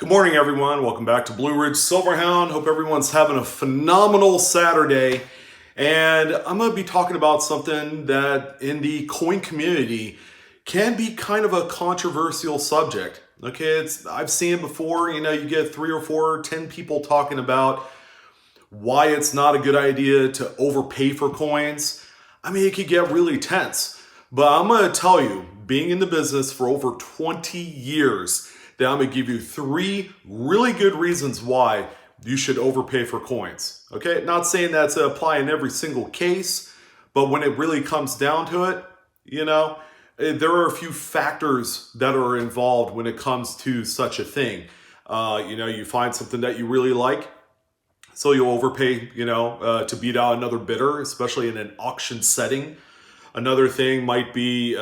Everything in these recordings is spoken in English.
Good morning, everyone. Welcome back to Blue Ridge Silverhound. Hope everyone's having a phenomenal Saturday. And I'm going to be talking about something that in the coin community can be kind of a controversial subject. Okay, I've seen it before. You get 3 or 4, 10 people talking about why it's not a good idea to overpay for coins. I mean, it could get really tense. But I'm going to tell you, being in the business for over 20 years, that I'm going to give you 3 really good reasons why you should overpay for coins. Okay, not saying that's to apply in every single case, but when it really comes down to it, there are a few factors that are involved when it comes to such a thing. You find something that you really like, so you'll overpay, to beat out another bidder, especially in an auction setting. Another thing might be,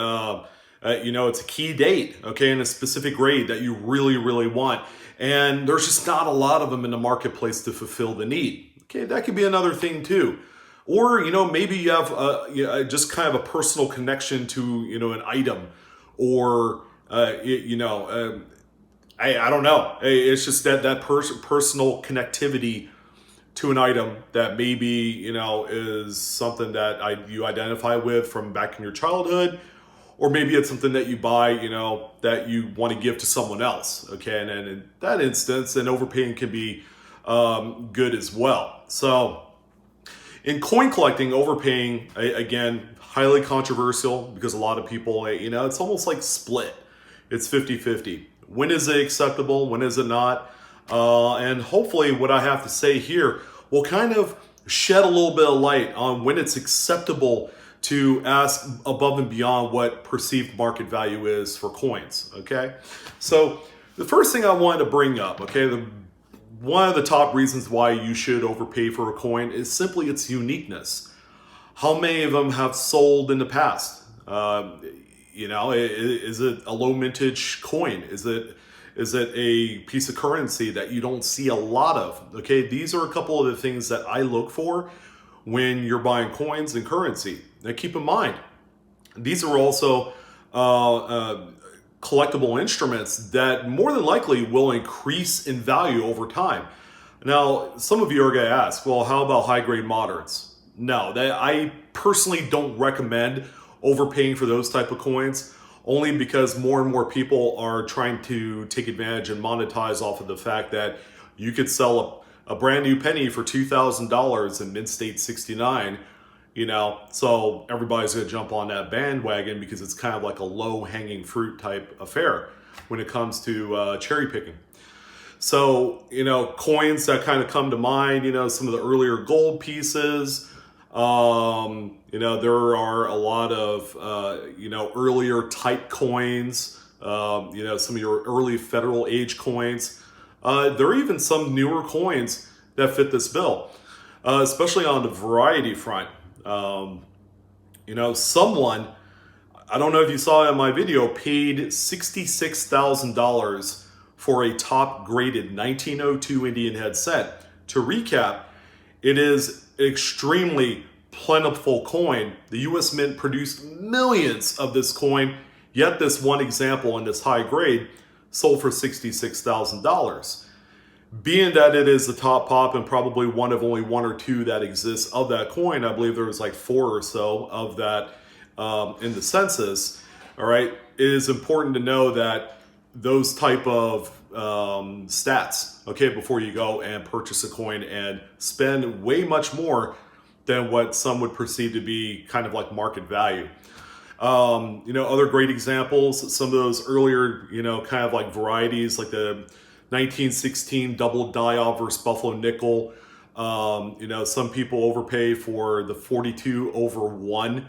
it's a key date, okay, in a specific grade that you really, really want. And there's just not a lot of them in the marketplace to fulfill the need. Okay, that could be another thing too. Or, maybe you have just kind of a personal connection to, an item. Or, I don't know. It's just that personal connectivity to an item that maybe, is something that you identify with from back in your childhood. Or maybe it's something that you buy, that you want to give to someone else. Okay, and in that instance, then overpaying can be good as well. So in coin collecting, overpaying, again, highly controversial because a lot of people, it's almost like split. It's 50-50. When is it acceptable? When is it not? And hopefully what I have to say here will kind of shed a little bit of light on when it's acceptable to ask above and beyond what perceived market value is for coins, okay? So the first thing I wanted to bring up, okay, one of the top reasons why you should overpay for a coin is simply its uniqueness. How many of them have sold in the past? Is it a low mintage coin? Is it a piece of currency that you don't see a lot of? Okay, these are a couple of the things that I look for when you're buying coins and currency. Now keep in mind, these are also collectible instruments that more than likely will increase in value over time. Now, some of you are going to ask, well, how about high-grade moderns? No, I personally don't recommend overpaying for those type of coins, only because more and more people are trying to take advantage and monetize off of the fact that you could sell a brand new penny for $2,000 in mint state 69, so everybody's going to jump on that bandwagon because it's kind of like a low hanging fruit type affair when it comes to cherry picking. So, coins that kind of come to mind, some of the earlier gold pieces, there are a lot of, earlier type coins, some of your early federal age coins. There are even some newer coins that fit this bill, especially on the variety front. Someone, I don't know if you saw it in my video, paid $66,000 for a top graded 1902 Indian head set. To recap, it is an extremely plentiful coin. The US Mint produced millions of this coin, yet this one example in this high grade sold for $66,000. Being that it is the top pop and probably one of only 1 or 2 that exists of that coin, I believe there was like 4 or so of that in the census, all right, it is important to know that those type of stats, okay, before you go and purchase a coin and spend way much more than what some would perceive to be kind of like market value. Other great examples, some of those earlier, kind of like varieties like the 1916 double die-off versus Buffalo nickel. Some people overpay for the 42/1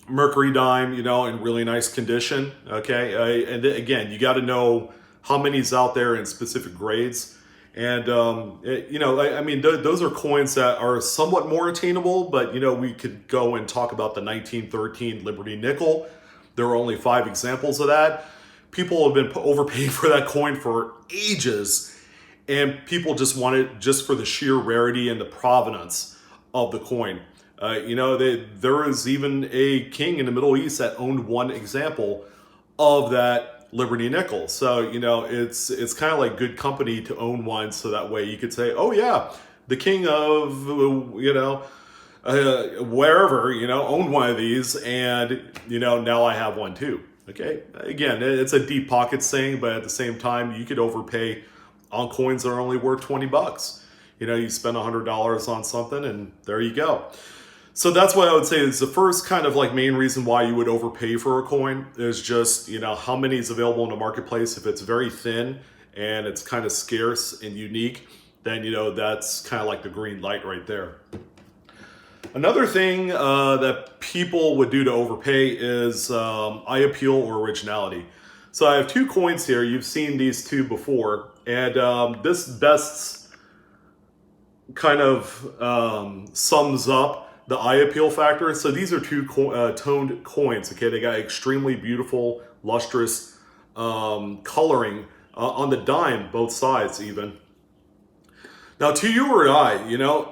mercury dime, in really nice condition. Okay, and again, you got to know how many's out there in specific grades. And those are coins that are somewhat more attainable, but we could go and talk about the 1913 Liberty nickel. There are only 5 examples of that. People have been overpaying for that coin for ages, and people just want it just for the sheer rarity and the provenance of the coin. There is even a king in the Middle East that owned one example of that Liberty nickel. So, it's kind of like good company to own one. So that way you could say, oh yeah, the king of, wherever, owned one of these, and, now I have one too. Okay. Again, it's a deep pocket saying, but at the same time, you could overpay on coins that are only worth 20 bucks. You spend $100 on something and there you go. So that's what I would say is the first kind of like main reason why you would overpay for a coin is just, how many is available in the marketplace. If it's very thin and it's kind of scarce and unique, then, that's kind of like the green light right there. Another thing that people would do to overpay is eye appeal or originality. So I have two coins here. You've seen these two before, and this best kind of sums up the eye appeal factor. So these are two toned coins. Okay, they got extremely beautiful, lustrous coloring on the dime, both sides even. Now, to you or I,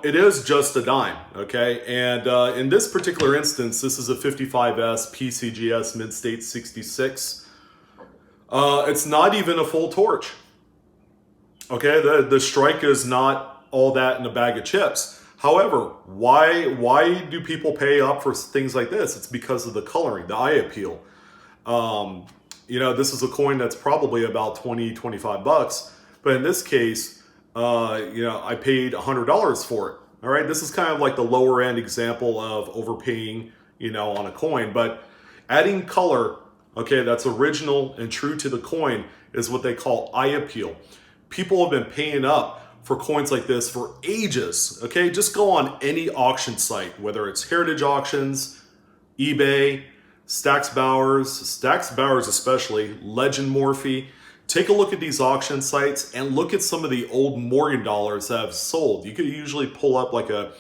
it is just a dime, okay? And in this particular instance, this is a 55S PCGS Mid-State 66. It's not even a full torch, okay? The strike is not all that in a bag of chips. However, why do people pay up for things like this? It's because of the coloring, the eye appeal. This is a coin that's probably about 20, 25 bucks, but in this case, I paid $100 for it. All right. This is kind of like the lower end example of overpaying, on a coin, but adding color, okay, that's original and true to the coin is what they call eye appeal. People have been paying up for coins like this for ages. Okay. Just go on any auction site, whether it's Heritage Auctions, eBay, Stax Bowers especially, Legend Morphe. Take a look at these auction sites and look at some of the old Morgan dollars that have sold. You could usually pull up like a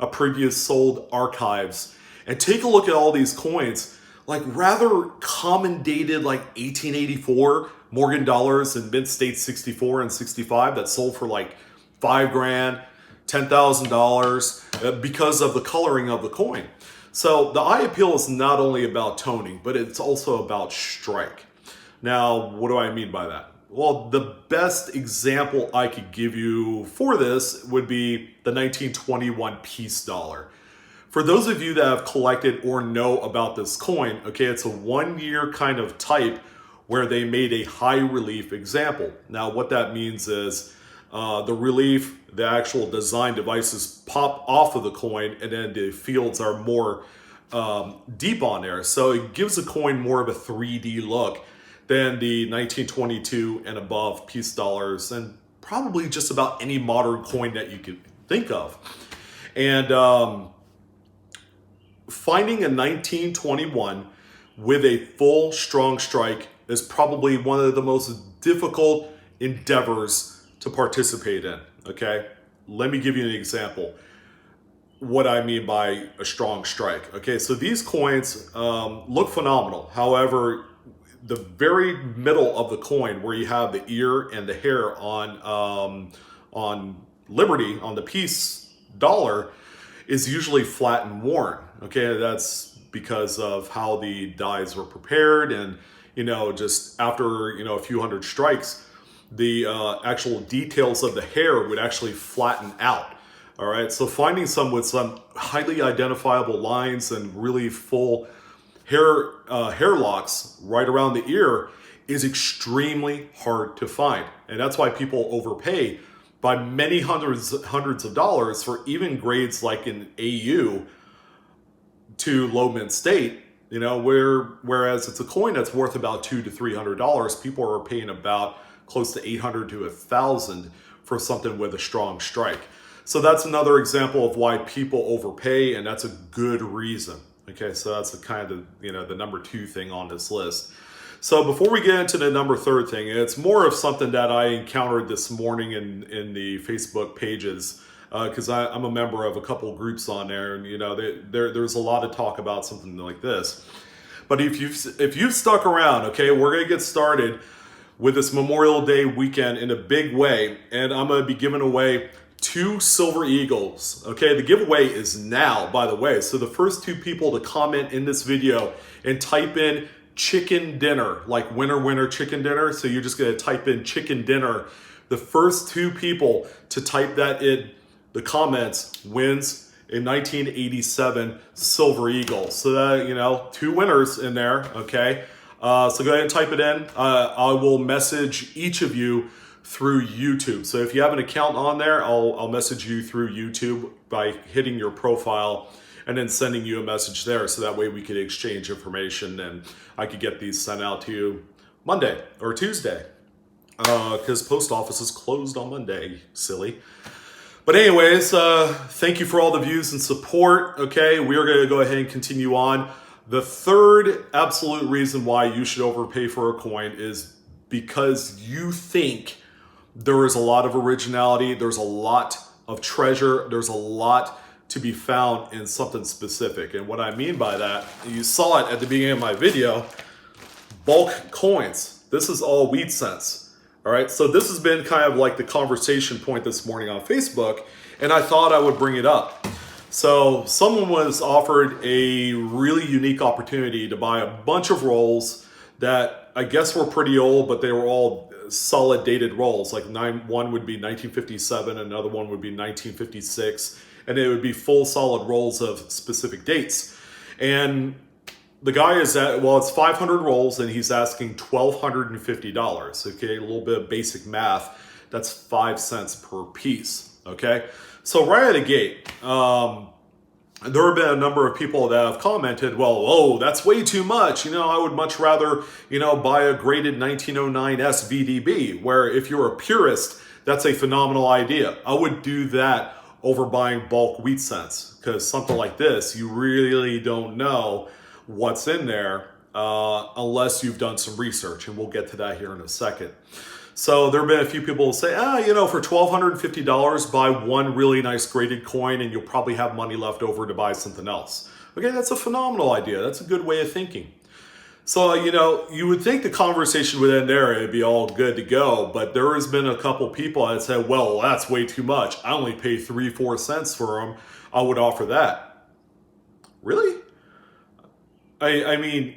previous sold archives and take a look at all these coins, like rather common dated like 1884 Morgan dollars in Mid-State 64 and 65 that sold for like $5,000, $10,000 because of the coloring of the coin. So the eye appeal is not only about toning, but it's also about strike. Now, what do I mean by that? Well, the best example I could give you for this would be the 1921 peace dollar. For those of you that have collected or know about this coin, okay, it's a 1 year kind of type where they made a high relief example. Now, what that means is the relief, the actual design devices pop off of the coin and then the fields are more deep on there. So it gives the coin more of a 3D look than the 1922 and above peace dollars and probably just about any modern coin that you could think of. And finding a 1921 with a full strong strike is probably one of the most difficult endeavors to participate in, okay? Let me give you an example. What I mean by a strong strike. Okay, so these coins look phenomenal. However, the very middle of the coin where you have the ear and the hair on Liberty, on the peace dollar, is usually flat and worn. Okay, that's because of how the dies were prepared, and just after a few hundred strikes, the actual details of the hair would actually flatten out. All right, so finding some with some highly identifiable lines and really full hair locks right around the ear is extremely hard to find, and that's why people overpay by many hundreds of dollars for even grades like an AU to low mint state. Whereas it's a coin that's worth about $200 to $300, people are paying about close to $800 to $1,000 for something with a strong strike. So that's another example of why people overpay, and that's a good reason. Okay, so that's the kind of the number 2 thing on this list. So before we get into the number 3 thing, it's more of something that I encountered this morning in the Facebook pages, because I'm a member of a couple groups on there, and there's a lot of talk about something like this. But if you've stuck around, okay, we're gonna get started with this Memorial Day weekend in a big way, and I'm gonna be giving away 2 Silver Eagles. Okay, the giveaway is now, by the way. So the first 2 people to comment in this video and type in chicken dinner, like winner, winner, chicken dinner. So you're just going to type in chicken dinner. The first 2 people to type that in the comments wins a 1987 Silver Eagle. So that, 2 winners in there, okay? So go ahead and type it in. I will message each of you through YouTube. So if you have an account on there, I'll message you through YouTube by hitting your profile and then sending you a message there. So that way we could exchange information and I could get these sent out to you Monday or Tuesday. Because post office is closed on Monday, silly. But anyways, thank you for all the views and support. Okay, we are going to go ahead and continue on. The third absolute reason why you should overpay for a coin is because you think there is a lot of originality, there's a lot of treasure, there's a lot to be found in something specific. And what I mean by that, you saw it at the beginning of my video, bulk coins. This is all wheat cents. All right, so this has been kind of like the conversation point this morning on Facebook, and I thought I would bring it up. So someone was offered a really unique opportunity to buy a bunch of rolls that I guess were pretty old, but they were all solid dated rolls. Like one would be 1957, another one would be 1956, and it would be full solid rolls of specific dates. And the guy is at, well, it's 500 rolls and he's asking $1,250. Okay, a little bit of basic math. That's 5 cents per piece. Okay, so right out of the gate, there have been a number of people that have commented, well, oh, that's way too much. I would much rather, buy a graded 1909 SVDB, where if you're a purist, that's a phenomenal idea. I would do that over buying bulk wheat cents, because something like this, you really don't know what's in there unless you've done some research, and we'll get to that here in a second. So there have been a few people who say, for $1,250, buy one really nice graded coin and you'll probably have money left over to buy something else. Okay, that's a phenomenal idea. That's a good way of thinking. So, you would think the conversation would end there, it'd be all good to go, but there has been a couple people that said, well, that's way too much. I only pay 3-4 cents for them. I would offer that. Really? I mean,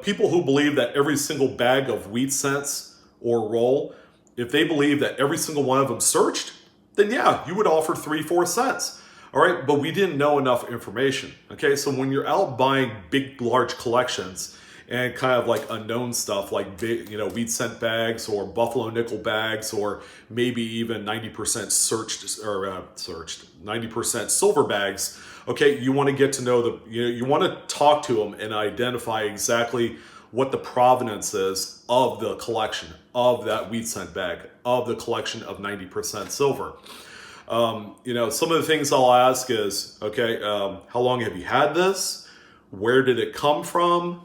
people who believe that every single bag of wheat cents or roll, if they believe that every single one of them searched, then yeah, you would offer 3-4 cents. All right, but we didn't know enough information. Okay, so when you're out buying big, large collections and kind of like unknown stuff like big, wheat cent bags or buffalo nickel bags, or maybe even 90% searched 90% silver bags. Okay, you want to get to know you want to talk to them and identify exactly what the provenance is of the collection of that wheat cent bag, of the collection of 90% silver. Some of the things I'll ask is, okay, how long have you had this? Where did it come from?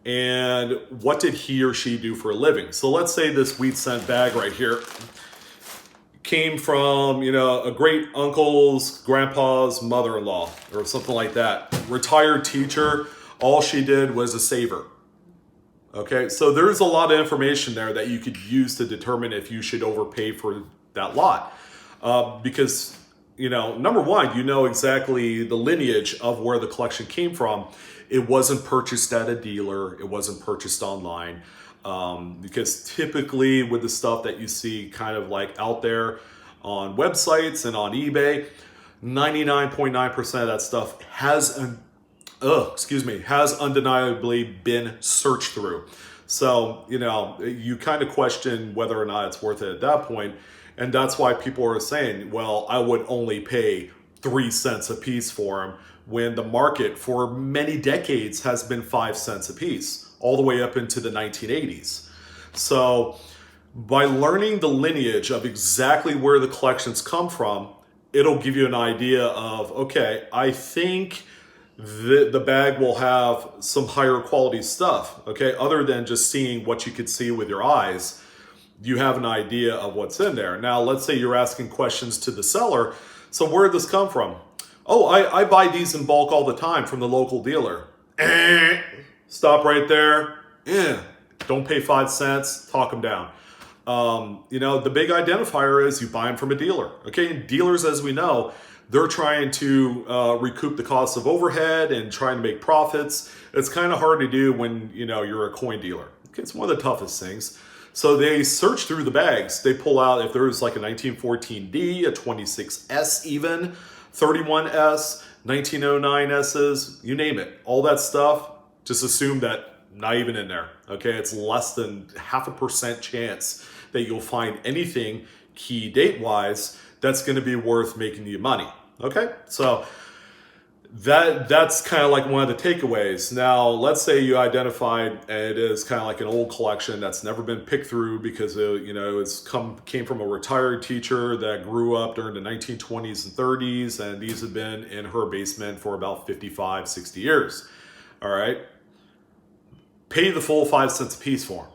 And what did he or she do for a living? So let's say this wheat cent bag right here came from, a great uncle's grandpa's mother-in-law or something like that. Retired teacher, all she did was a saver. Okay, so there's a lot of information there that you could use to determine if you should overpay for that lot. Because, number one, exactly the lineage of where the collection came from. It wasn't purchased at a dealer. It wasn't purchased online. Because typically with the stuff that you see kind of like out there on websites and on eBay, 99.9% of that stuff has undeniably been searched through. So, you kind of question whether or not it's worth it at that point. And that's why people are saying, well, I would only pay 3 cents a piece for them, when the market for many decades has been 5 cents a piece, all the way up into the 1980s. So by learning the lineage of exactly where the collections come from, it'll give you an idea of, okay, I think the bag will have some higher quality stuff, okay? Other than just seeing what you could see with your eyes, you have an idea of what's in there. Now, let's say you're asking questions to the seller. So where did this come from? Oh, I buy these in bulk all the time from the local dealer. Stop right there. Don't pay 5 cents, talk them down. The big identifier is you buy them from a dealer. Okay, and dealers, as we know, they're trying to recoup the cost of overhead and trying to make profits. It's kind of hard to do when you're a coin dealer. Okay, it's one of the toughest things. So they search through the bags. They pull out if there's like a 1914D, a 26S even, 31S, 1909Ss, you name it. All that stuff, just assume that not even in there. Okay, it's less than 0.5% chance that you'll find anything key date-wise that's going to be worth making you money. Okay, so that's kind of like one of the takeaways. Now, let's say you identified it is kind of like an old collection that's never been picked through because came from a retired teacher that grew up during the 1920s and 30s, and these have been in her basement for about 55, 60 years. All right, pay the full 5 cents a piece for them.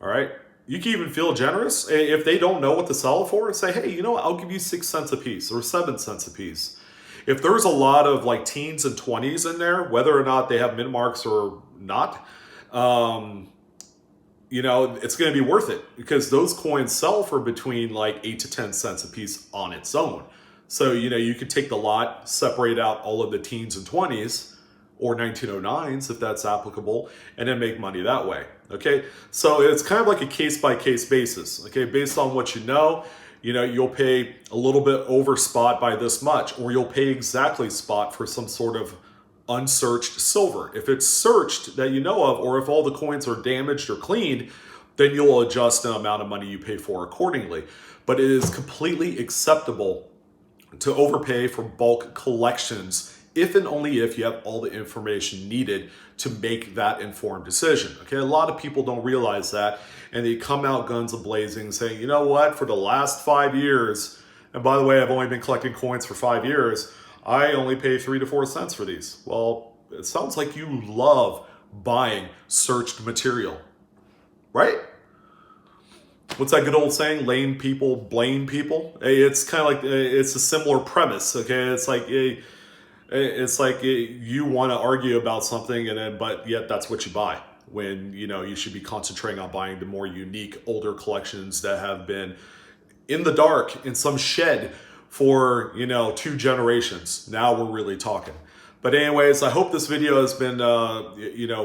All right. You can even feel generous. If they don't know what to sell it for, say, hey, you know what? I'll give you 6 cents a piece or 7 cents a piece. If there's a lot of like teens and 20s in there, whether or not they have min marks or not, it's going to be worth it because those coins sell for between like 8 to 10 cents a piece on its own. So, you could take the lot, separate out all of the teens and 20s or 1909s if that's applicable, and then make money that way. Okay, so it's kind of like a case-by-case basis. Okay, based on what you'll pay a little bit over spot by this much, or you'll pay exactly spot for some sort of unsearched silver. If it's searched that you know of, or if all the coins are damaged or cleaned, then you'll adjust the amount of money you pay for accordingly. But it is completely acceptable to overpay for bulk collections if and only if you have all the information needed to make that informed decision. Okay, a lot of people don't realize that, and they come out guns a-blazing saying, you know what, for the last 5 years, and by the way, I've only been collecting coins for 5 years, I only pay 3 to 4 cents for these. Well, it sounds like you love buying searched material, right? What's that good old saying? Lame people blame people. It's kind of like, it's a similar premise, okay? It's like you want to argue about something, but yet that's what you buy. When you should be concentrating on buying the more unique older collections that have been in the dark in some shed for 2 generations. Now we're really talking. But anyways, I hope this video has been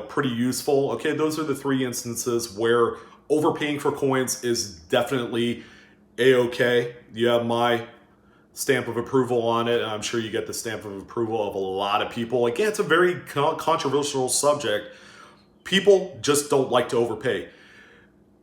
pretty useful. Okay, those are the 3 instances where overpaying for coins is definitely a-okay. You have my stamp of approval on it, and I'm sure you get the stamp of approval of a lot of people. Again, it's a very controversial subject. People just don't like to overpay.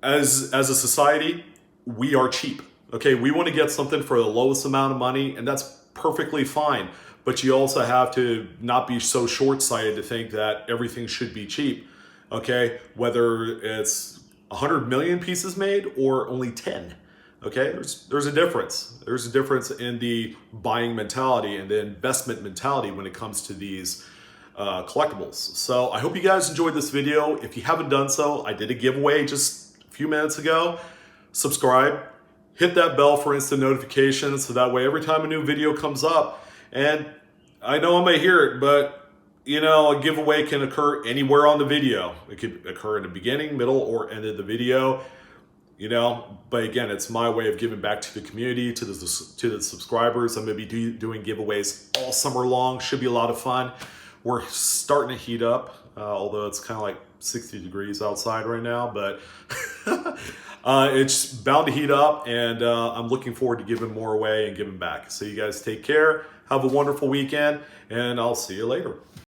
As a society, we are cheap. Okay, we want to get something for the lowest amount of money, and that's perfectly fine. But you also have to not be so short-sighted to think that everything should be cheap. Okay, whether it's 100 million pieces made or only 10. Okay, there's a difference. There's a difference in the buying mentality and the investment mentality when it comes to these collectibles. So I hope you guys enjoyed this video. If you haven't done so, I did a giveaway just a few minutes ago. Subscribe, hit that bell for instant notifications so that way every time a new video comes up, and I know I may hear it, but a giveaway can occur anywhere on the video. It could occur in the beginning, middle, or end of the video. But again, it's my way of giving back to the community, to the subscribers. I'm going to be doing giveaways all summer long. Should be a lot of fun. We're starting to heat up, although it's kind of like 60 degrees outside right now, but it's bound to heat up, and I'm looking forward to giving more away and giving back. So you guys take care. Have a wonderful weekend, and I'll see you later.